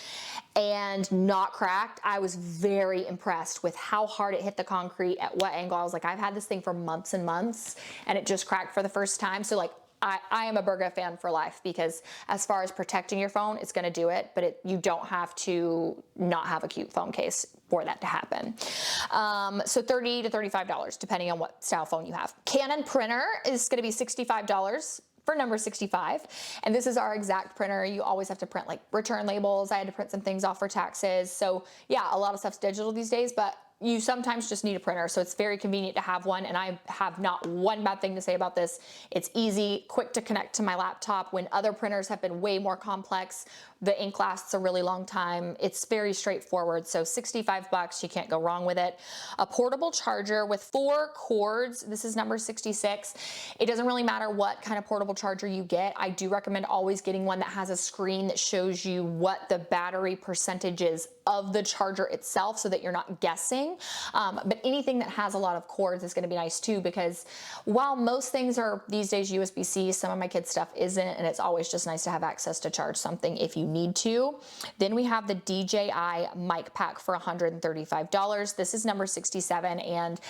and not cracked, I was very impressed with how hard it hit the concrete, at what angle. I was like, I've had this thing for months and months, and it just cracked for the first time. So like, I am a Berga fan for life, because as far as protecting your phone, it's gonna do it, but you don't have to not have a cute phone case for that to happen. So $30 to $35, depending on what style phone you have. Canon printer is gonna be $65 for number 65. And this is our exact printer. You always have to print like return labels. I had to print some things off for taxes. So yeah, a lot of stuff's digital these days, but you sometimes just need a printer. So it's very convenient to have one. And I have not one bad thing to say about this. It's easy, quick to connect to my laptop, when other printers have been way more complex. The ink lasts a really long time. It's very straightforward. So $65, you can't go wrong with it. A portable charger with 4 cords. This is number 66. It doesn't really matter what kind of portable charger you get. I do recommend always getting one that has a screen that shows you what the battery percentage is of the charger itself, so that you're not guessing. But anything that has a lot of cords is gonna be nice too, because while most things are these days USB-C, some of my kids' stuff isn't, and it's always just nice to have access to charge something if you need to. Then we have the DJI mic pack for $135. This is number 67, and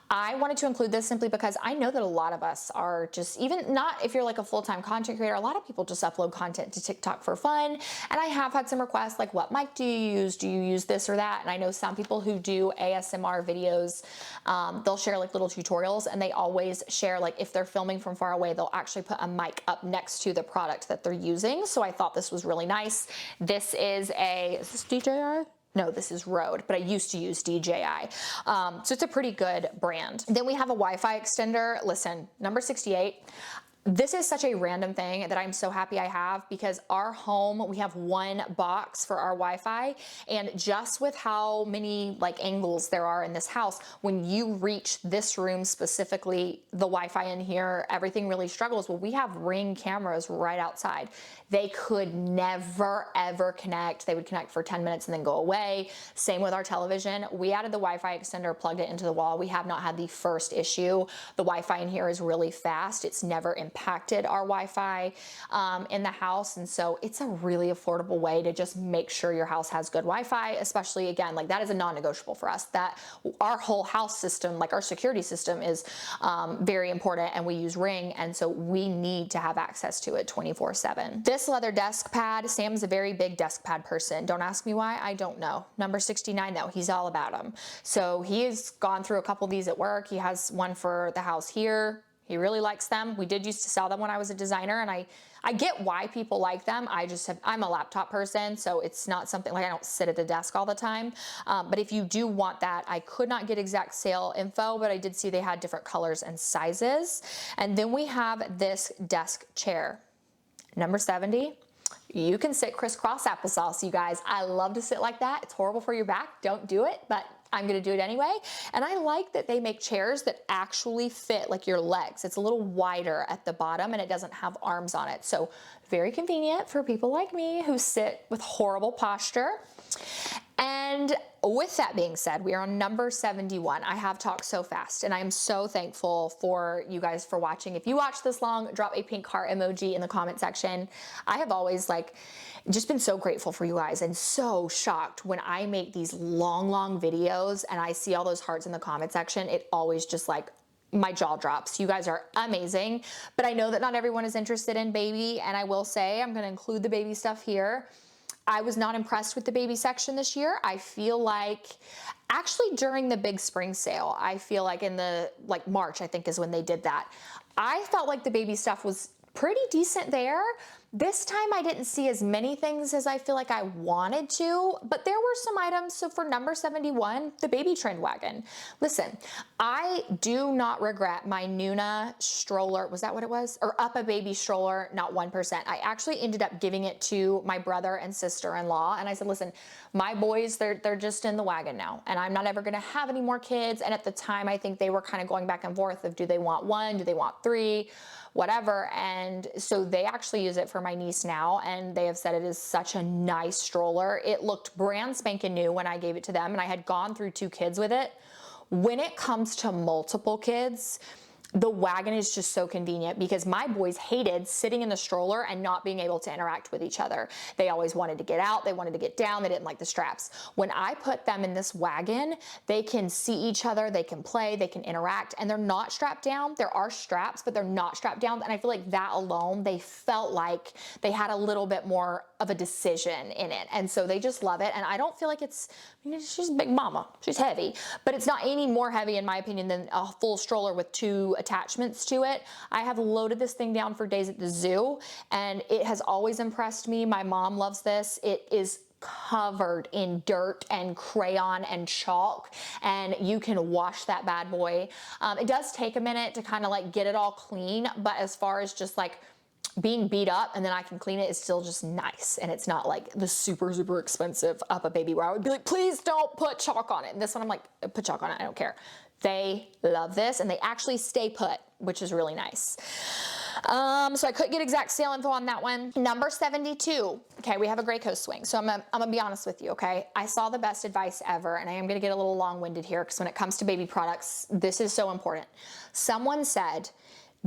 I wanted to include this simply because I know that a lot of us are just, even not if you're like a full-time content creator, a lot of people just upload content to TikTok for fun. And I have had some requests like, what mic do you use? Do you use this or that? And I know some people who do ASMR videos, they'll share like little tutorials, and they always share, like if they're filming from far away, they'll actually put a mic up next to the product that they're using. So I thought this was really nice. This is this DJI? No, this is Rode, but I used to use DJI. So it's a pretty good brand. Then we have a Wi-Fi extender. Listen, number 68. This is such a random thing that I'm so happy I have, because our home, we have one box for our Wi-Fi, and just with how many like angles there are in this house, when you reach this room specifically, the Wi-Fi in here, everything really struggles. Well, we have Ring cameras right outside. They could never ever connect. They would connect for 10 minutes and then go away. Same with our television. We added the Wi-Fi extender, plugged it into the wall. We have not had the first issue. The Wi-Fi in here is really fast. It's never impacted our Wi-Fi in the house. And so it's a really affordable way to just make sure your house has good Wi-Fi, especially, again, like that is a non-negotiable for us. That our whole house system, like our security system, is very important, and we use Ring. And so we need to have access to it 24/7. This leather desk pad, Sam's a very big desk pad person. Don't ask me why, I don't know. Number 69 though, he's all about them. So he's gone through a couple of these at work. He has one for the house here. He really likes them. We did used to sell them when I was a designer, and I get why people like them. I'm a laptop person, so it's not something like I don't sit at the desk all the time. But if you do want that, I could not get exact sale info, but I did see they had different colors and sizes. And then we have this desk chair. Number 70, you can sit crisscross applesauce, you guys. I love to sit like that. It's horrible for your back. Don't do it, but I'm gonna do it anyway. And I like that they make chairs that actually fit like your legs. It's a little wider at the bottom, and it doesn't have arms on it. So very convenient for people like me who sit with horrible posture. And with that being said, we are on number 71. I have talked so fast, and I am so thankful for you guys for watching. If you watch this long, drop a pink heart emoji in the comment section. I have always just been so grateful for you guys and so shocked when I make these long videos and I see all those hearts in the comment section. It always just my jaw drops. You guys are amazing, but I know that not everyone is interested in baby, and I will say I'm gonna include the baby stuff here. I was not impressed with the baby section this year. I feel like actually during the big spring sale, I feel like in March, I think is when they did that. I felt like the baby stuff was pretty decent there. This time I didn't see as many things as I feel like I wanted to, but there were some items. So for number 71, the baby trend wagon. Listen, I do not regret my Nuna stroller. Was that what it was? Or Up a Baby stroller, not 1%. I actually ended up giving it to my brother and sister-in-law. And I said, listen, my boys, they're just in the wagon now, and I'm not ever gonna have any more kids. And at the time, I think they were kind of going back and forth of, do they want one? Do they want three? Whatever. And so they actually use it for my niece now, and they have said it is such a nice stroller. It looked brand spanking new when I gave it to them, and I had gone through 2 kids with it. When it comes to multiple kids, the wagon is just so convenient, because my boys hated sitting in the stroller and not being able to interact with each other. They always wanted to get out, they wanted to get down, they didn't like the straps. When I put them in this wagon, they can see each other, they can play, they can interact, and they're not strapped down. There are straps, but they're not strapped down. And I feel like that alone, they felt like they had a little bit more of a decision in it. And so they just love it. And I don't feel like she's a big mama, she's heavy, but it's not any more heavy in my opinion than a full stroller with 2 attachments to it. I have loaded this thing down for days at the zoo, and it has always impressed me. My mom loves this. It is covered in dirt and crayon and chalk, and you can wash that bad boy. It does take a minute to kind of get it all clean, but as far as just being beat up and then I can clean it, is still just nice. And it's not like the super expensive Up a Baby where I would be like, please don't put chalk on it. And this one I'm like, put chalk on it, I don't care. They love this, and they actually stay put, which is really nice. So I couldn't get exact sale info on that one. Number 72. Okay, we have a Gray Coast swing. So I'm gonna be honest with you, okay? I saw the best advice ever, and I am gonna get a little long-winded here, because when it comes to baby products, this is so important. Someone said,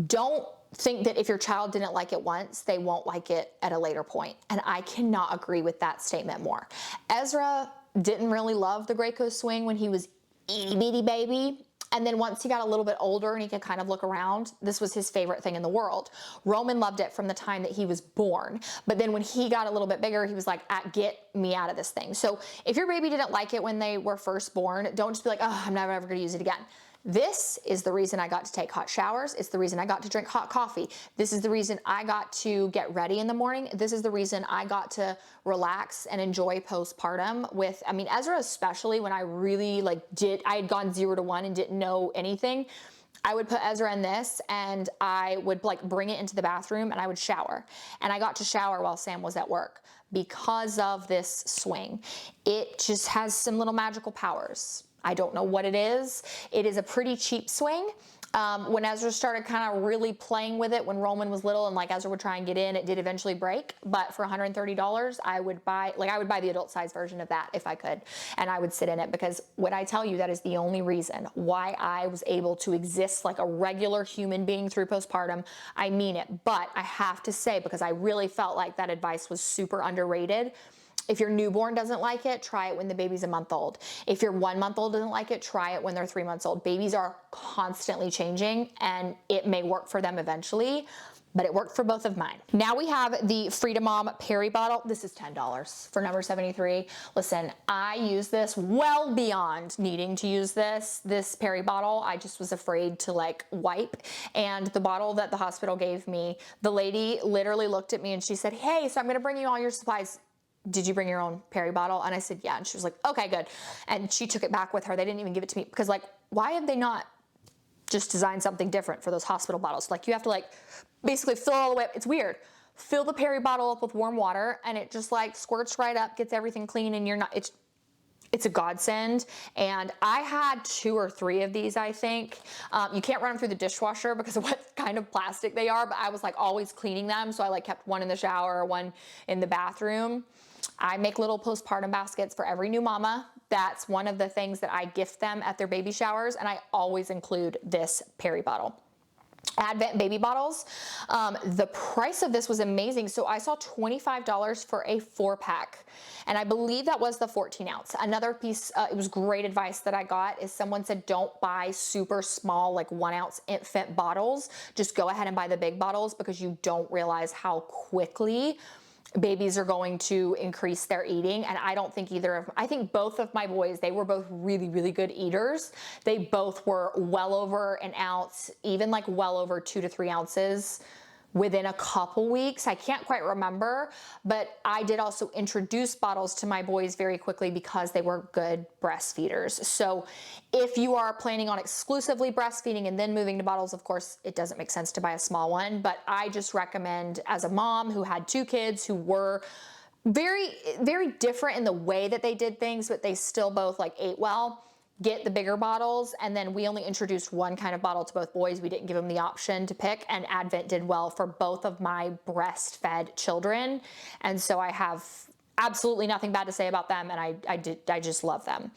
don't think that if your child didn't like it once, they won't like it at a later point. And I cannot agree with that statement more. Ezra didn't really love the Gray Coast swing when he was itty bitty baby. And then once he got a little bit older and he could kind of look around, this was his favorite thing in the world. Roman loved it from the time that he was born. But then when he got a little bit bigger, he was like, get me out of this thing. So if your baby didn't like it when they were first born, don't just be like, oh, I'm never ever gonna use it again. This is the reason I got to take hot showers. It's the reason I got to drink hot coffee. This is the reason I got to get ready in the morning. This is the reason I got to relax and enjoy postpartum with, Ezra especially, when I really I had gone 0 to 1 and didn't know anything. I would put Ezra in this, and I would bring it into the bathroom, and I would shower. And I got to shower while Sam was at work because of this swing. It just has some little magical powers. I don't know what it is. It is a pretty cheap swing. When Ezra started kind of really playing with it, when Roman was little and Ezra would try and get in, it did eventually break. But for $130, I would buy the adult size version of that if I could, and I would sit in it, because when I tell you, that is the only reason why I was able to exist like a regular human being through postpartum. I mean it. But I have to say, because I really felt like that advice was super underrated, if your newborn doesn't like it, try it when the baby's a month old. If your 1 month old doesn't like it, try it when they're 3 months old. Babies are constantly changing, and it may work for them eventually, but it worked for both of mine. Now we have the Freedom Mom Perry bottle. This is $10 for number 73. Listen, I use this well beyond needing to use this Perry bottle. I just was afraid to wipe. And the bottle that the hospital gave me, the lady literally looked at me and she said, hey, so I'm gonna bring you all your supplies. Did you bring your own Perry bottle? And I said, yeah. And she was like, okay, good. And she took it back with her. They didn't even give it to me, because why have they not just designed something different for those hospital bottles? You have to basically fill all the way up. It's weird. Fill the Perry bottle up with warm water, and it just squirts right up, gets everything clean, and it's a godsend. And I had 2 or 3 of these, I think. You can't run them through the dishwasher because of what kind of plastic they are, but I was always cleaning them. So I kept one in the shower, one in the bathroom. I make little postpartum baskets for every new mama. That's one of the things that I gift them at their baby showers, and I always include this Perry bottle. Advent baby bottles. The price of this was amazing. So I saw $25 for a 4-pack, and I believe that was the 14 ounce. Another piece, it was great advice that I got, is someone said don't buy super small, like 1 ounce infant bottles. Just go ahead and buy the big bottles, because you don't realize how quickly babies are going to increase their eating. And I don't think I think both of my boys, they were both really, really good eaters. They both were well over an ounce, even like well over 2 to 3 ounces within a couple weeks. I can't quite remember, but I did also introduce bottles to my boys very quickly because they were good breastfeeders. So if you are planning on exclusively breastfeeding and then moving to bottles, of course, it doesn't make sense to buy a small one, but I just recommend, as a mom who had 2 kids who were very, very different in the way that they did things, but they still both like ate well, get the bigger bottles. And then we only introduced one kind of bottle to both boys. We didn't give them the option to pick, and Advent did well for both of my breastfed children. And so I have absolutely nothing bad to say about them, and I just love them.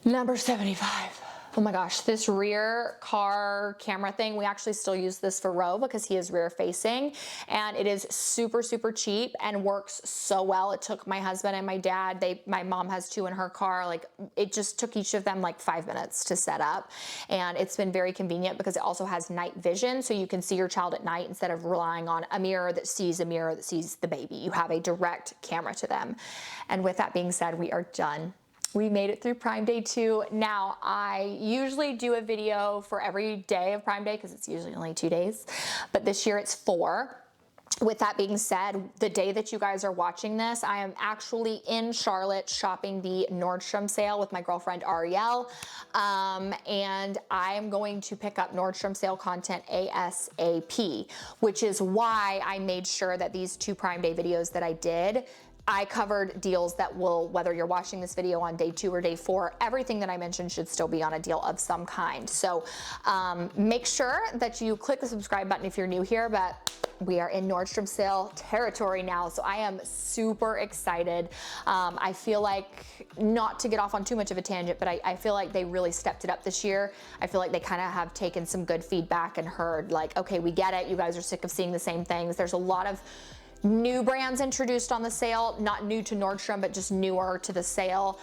Number 75. Oh my gosh, this rear car camera thing, we actually still use this for Ro because he is rear facing, and it is super, super cheap and works so well. It took my husband and my dad, my mom has 2 in her car, like it just took each of them like 5 minutes to set up. And it's been very convenient because it also has night vision, so you can see your child at night instead of relying on a mirror that sees the baby. You have a direct camera to them. And with that being said, we are done. We made it through Prime Day 2. Now, I usually do a video for every day of Prime Day because it's usually only 2 days, but this year it's 4. With that being said, the day that you guys are watching this, I am actually in Charlotte shopping the Nordstrom sale with my girlfriend Ariel, and I'm going to pick up Nordstrom sale content ASAP, which is why I made sure that these 2 Prime Day videos that I did, I covered deals that will, whether you're watching this video on day 2 or day 4, everything that I mentioned should still be on a deal of some kind. So make sure that you click the subscribe button if you're new here, but we are in Nordstrom sale territory now, so I am super excited. I feel like, not to get off on too much of a tangent, but I feel like they really stepped it up this year. I feel like they kind of have taken some good feedback and heard like, okay, we get it. You guys are sick of seeing the same things. There's a lot of new brands introduced on the sale, not new to Nordstrom, but just newer to the sale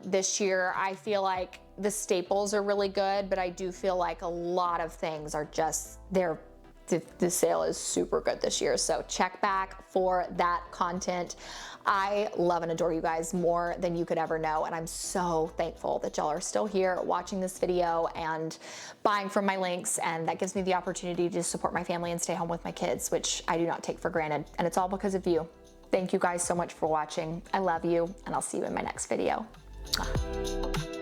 this year. I feel like the staples are really good, but I do feel like a lot of things are just, the sale is super good this year. So check back for that content. I love and adore you guys more than you could ever know, and I'm so thankful that y'all are still here watching this video and buying from my links, and that gives me the opportunity to support my family and stay home with my kids, which I do not take for granted, and it's all because of you. Thank you guys so much for watching. I love you, and I'll see you in my next video. Mwah.